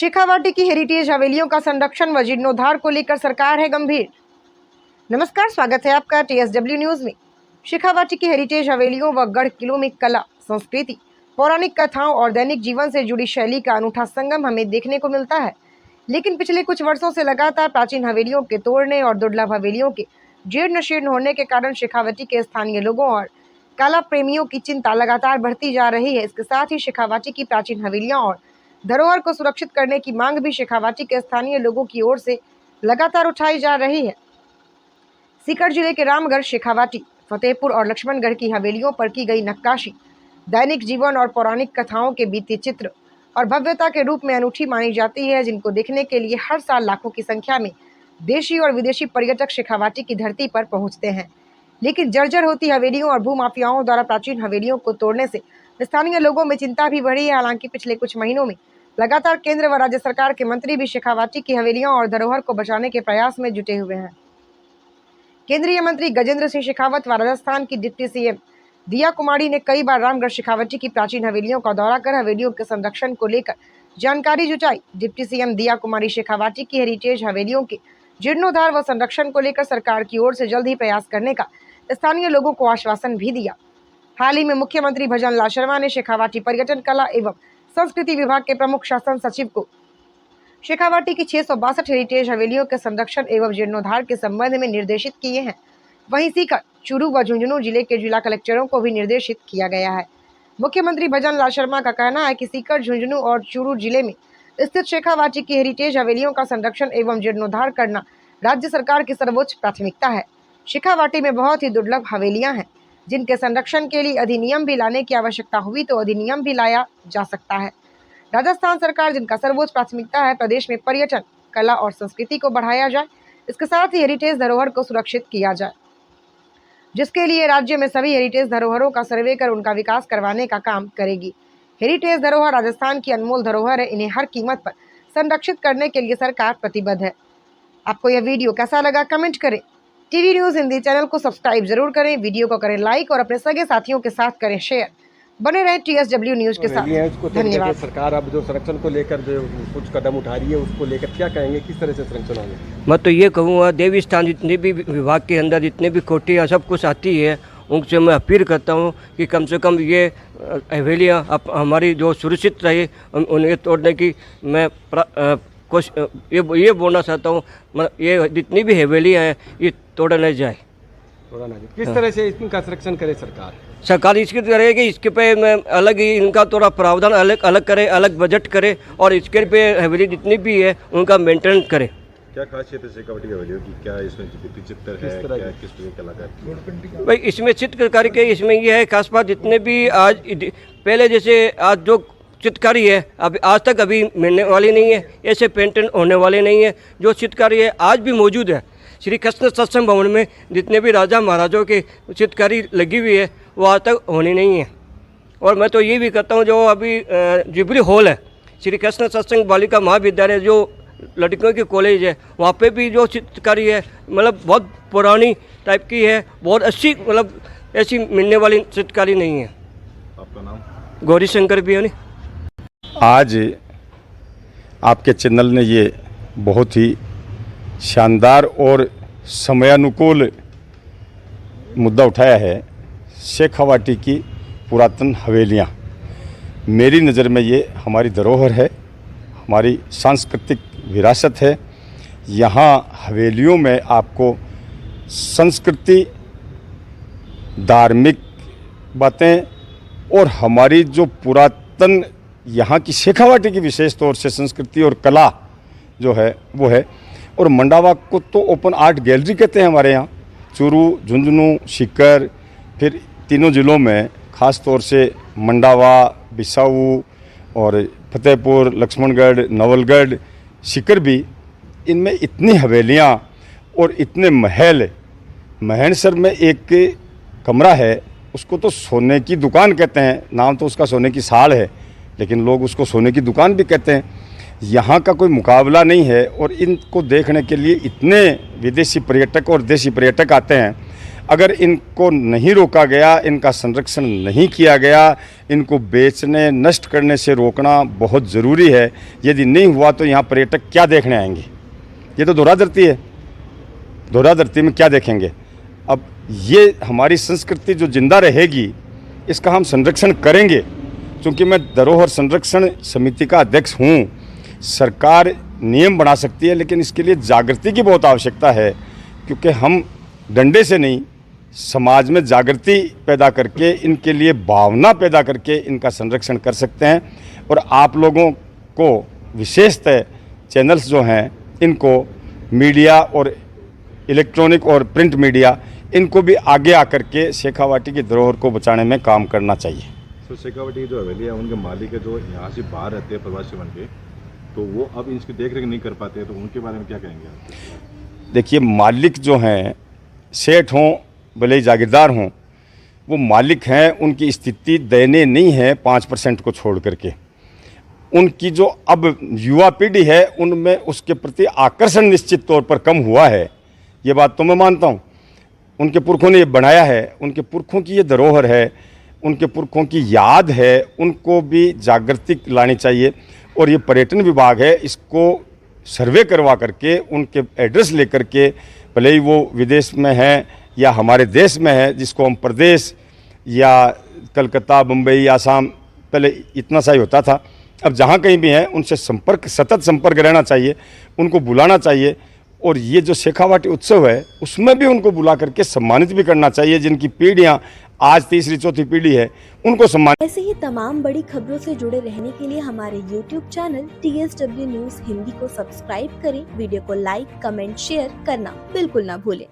शेखावाटी की हेरिटेज हवेलियों का संरक्षण व जीर्णोद्धार को लेकर सरकार है गंभीर। नमस्कार, स्वागत है आपका TSW न्यूज में। शेखावाटी की हेरिटेज हवेलियों व गढ़ किलों में कला, संस्कृति, पौराणिक कथाओं और दैनिक जीवन से जुड़ी शैली का अनूठा संगम हमें देखने को मिलता है। लेकिन पिछले कुछ वर्षों से लगातार प्राचीन हवेलियों के तोड़ने और दुर्लभ हवेलियों के जीर्ण शीर्ण होने के कारण शेखावाटी के स्थानीय लोगों और कला प्रेमियों की चिंता लगातार बढ़ती जा रही है। इसके साथ ही शेखावाटी की प्राचीन हवेलियां और धरोहर को सुरक्षित करने की मांग भी शेखावाटी के स्थानीय लोगों की ओर से लगातार उठाई जा रही है। सीकर जिले के रामगढ़, शेखावाटी, फतेहपुर और लक्ष्मणगढ़ की हवेलियों पर की गई नक्काशी दैनिक जीवन और पौराणिक कथाओं के बीते चित्र और भव्यता के रूप में अनूठी मानी जाती है, जिनको देखने के लिए हर साल लाखों की संख्या में देशी और विदेशी पर्यटक शेखावाटी की धरती पर पहुंचते हैं। लेकिन जर्जर होती हवेलियों और भूमाफियाओं द्वारा प्राचीन हवेलियों को तोड़ने से स्थानीय लोगों में चिंता भी बढ़ी है। हालांकि पिछले कुछ महीनों में लगातार केंद्र व राज्य सरकार के मंत्री भी शेखावाटी की हवेलियां और धरोहर को बचाने के प्रयास में जुटे हुए हैं। केंद्रीय मंत्री गजेंद्र सिंह शेखावत व राजस्थान की डिप्टी CM दिया कुमारी ने कई बार रामगढ़, शेखावाटी की प्राचीन हवेलियों का दौरा कर हवेलियों के संरक्षण को लेकर जानकारी जुटाई। डिप्टी CM दिया कुमारी शेखावाटी की हेरिटेज हवेलियों के जीर्णोद्धार व संरक्षण को लेकर सरकार की ओर से जल्द ही प्रयास करने का स्थानीय लोगों को आश्वासन भी दिया। हाल ही में मुख्यमंत्री भजन लाल शर्मा ने शेखावाटी पर्यटन, कला एवं संस्कृति विभाग के प्रमुख शासन सचिव को शेखावाटी की 662 हेरिटेज हवेलियों के संरक्षण एवं जीर्णोद्धार के संबंध में निर्देशित किए हैं। वहीं सीकर, चूरू व झुंझुनू जिले के जिला कलेक्टरों को भी निर्देशित किया गया है। मुख्यमंत्री भजन लाल शर्मा का कहना है कि सीकर, झुंझुनू और चूरू जिले में स्थित शेखावाटी की हेरिटेज हवेलियों का संरक्षण एवं जीर्णोद्धार करना राज्य सरकार की सर्वोच्च प्राथमिकता है। शेखावाटी में बहुत ही दुर्लभ हवेलियां हैं, जिनके संरक्षण के लिए अधिनियम भी लाने की आवश्यकता हुई तो अधिनियम भी लाया जा सकता है। राजस्थान सरकार, जिनका सर्वोच्च प्राथमिकता है प्रदेश में पर्यटन, कला और संस्कृति को बढ़ाया जाए, इसके साथ ही हेरिटेज धरोहर को सुरक्षित किया जाए, जिसके लिए राज्य में सभी हेरिटेज धरोहरों का सर्वे कर उनका विकास करवाने का काम करेगी। हेरिटेज धरोहर राजस्थान की अनमोल धरोहर है, इन्हें हर कीमत पर संरक्षित करने के लिए सरकार प्रतिबद्ध है। आपको यह वीडियो कैसा लगा, कमेंट करें। टीवी न्यूज हिंदी चैनल को सब्सक्राइब जरूर करें, वीडियो को करें लाइक और अपने सगे साथियों के साथ करें शेयर। बने रहें TSW न्यूज के साथ। धन्यवाद। सरकार अब जो संरक्षण को लेकर जो कुछ कदम उठा रही है, उसको लेकर क्या कहेंगे, किस तरह से संरक्षण होंगे? मैं तो ये कहूँगा, देवी स्थान जितने भी विभाग के अंदर जितने भी कोटियाँ सब कुछ आती है, उनसे मैं अपील करता हूँ कि कम से कम ये हवेलियाँ हमारी जो सुरक्षित रहे, उन्हें तोड़ने की मैं ये बोलना चाहता हूँ। ये जितनी भी हवेलियाँ हैं ये तोड़ा नहीं जाए। किस तरह से इनका संरक्षण करे सरकार इसकी करेगी, इसके पे मैं अलग ही इनका थोड़ा प्रावधान अलग करे, अलग बजट करे और इसके पे हवेली जितनी भी है उनका मेंटेनेंस करे। क्या खासियत है शेखावाटी हवेलियों की? क्या इसमें चित्र है, क्या किस तरह के कलाकार? भाई इसमें चित्रकारी के इसमें ये है खास बात, जितने भी आज पहले जैसे आज जो चित्रकारी है अभी आज तक अभी मिलने वाली नहीं है, ऐसे पेंटिंग होने वाले नहीं है। जो चित्रकारी है आज भी मौजूद है। श्री कृष्ण सत्संग भवन में जितने भी राजा महाराजों की चित्रकारी लगी हुई है वो आज तक होनी नहीं है। और मैं तो ये भी कहता हूँ, जो अभी जुबली हॉल है, श्री कृष्ण सत्संग बालिका महाविद्यालय जो लड़कियों की कॉलेज है, वहाँ पे भी जो चित्रकारी है मतलब बहुत पुरानी टाइप की है, बहुत अच्छी, मतलब ऐसी मिलने वाली चित्रकारी नहीं है। आपका नाम? गौरी शंकर भी है। आज आपके चैनल ने ये बहुत ही शानदार और समयानुकूल मुद्दा उठाया है। शेखावाटी की पुरातन हवेलियाँ, मेरी नज़र में ये हमारी धरोहर है, हमारी सांस्कृतिक विरासत है। यहाँ हवेलियों में आपको संस्कृति, धार्मिक बातें और हमारी जो पुरातन यहाँ की शेखावाटी की विशेष तौर से संस्कृति और कला जो है वो है। और मंडावा को तो ओपन आर्ट गैलरी कहते हैं हमारे यहाँ। चूरू, झुंझुनू, सीकर, फिर तीनों ज़िलों में ख़ास तौर से मंडावा, बिसाऊ और फतेहपुर, लक्ष्मणगढ़, नवलगढ़, सीकर भी, इनमें इतनी हवेलियाँ और इतने महल। महणसर में एक कमरा है, उसको तो सोने की दुकान कहते हैं, नाम तो उसका सोने की साल है, लेकिन लोग उसको सोने की दुकान भी कहते हैं। यहाँ का कोई मुकाबला नहीं है और इनको देखने के लिए इतने विदेशी पर्यटक और देशी पर्यटक आते हैं। अगर इनको नहीं रोका गया, इनका संरक्षण नहीं किया गया, इनको बेचने नष्ट करने से रोकना बहुत ज़रूरी है। यदि नहीं हुआ तो यहाँ पर्यटक क्या देखने आएंगे? ये तो धोरा धरती है, धोरा धरती में क्या देखेंगे? अब ये हमारी संस्कृति जो जिंदा रहेगी इसका हम संरक्षण करेंगे। क्योंकि मैं धरोहर संरक्षण समिति का अध्यक्ष हूँ। सरकार नियम बना सकती है, लेकिन इसके लिए जागृति की बहुत आवश्यकता है, क्योंकि हम डंडे से नहीं, समाज में जागृति पैदा करके, इनके लिए भावना पैदा करके इनका संरक्षण कर सकते हैं। और आप लोगों को विशेषतः चैनल्स जो हैं, इनको मीडिया और इलेक्ट्रॉनिक और प्रिंट मीडिया, इनको भी आगे आकर के शेखावाटी की धरोहर को बचाने में काम करना चाहिए। तो शेखावाटी की जो हवेली है, उनके मालिक है जो यहाँ से बाहर रहते हैं प्रवासी बन के, तो वो अब इसकी देख रेख नहीं कर पाते हैं, तो उनके बारे में क्या कहेंगे आप? देखिए, मालिक जो हैं, सेठ हों भले ही जागीरदार हों, वो मालिक हैं, उनकी स्थिति दयनीय नहीं है 5% को छोड़ करके। उनकी जो अब युवा पीढ़ी है, उनमें उसके प्रति आकर्षण निश्चित तौर पर कम हुआ है, ये बात तो मैं मानता हूँ। उनके पुरखों ने ये बनाया है, उनके पुरखों की ये धरोहर है, उनके पुरखों की याद है, उनको भी जागृति लानी चाहिए। और ये पर्यटन विभाग है, इसको सर्वे करवा करके उनके एड्रेस लेकर के, भले ही वो विदेश में हैं या हमारे देश में है, जिसको हम प्रदेश या कलकत्ता, मुंबई, आसाम, पहले इतना सा ही होता था, अब जहाँ कहीं भी हैं उनसे संपर्क, सतत संपर्क रहना चाहिए, उनको बुलाना चाहिए। और ये जो शेखावाटी उत्सव है उसमें भी उनको बुला करके सम्मानित भी करना चाहिए, जिनकी पीढ़ियाँ आज तीसरी चौथी पीढ़ी है, उनको सम्मान। ऐसे ही तमाम बड़ी खबरों से जुड़े रहने के लिए हमारे YouTube channel TSW news Hindi को सब्सक्राइब करें। वीडियो को लाइक, कमेंट, शेयर करना बिल्कुल ना भूलें।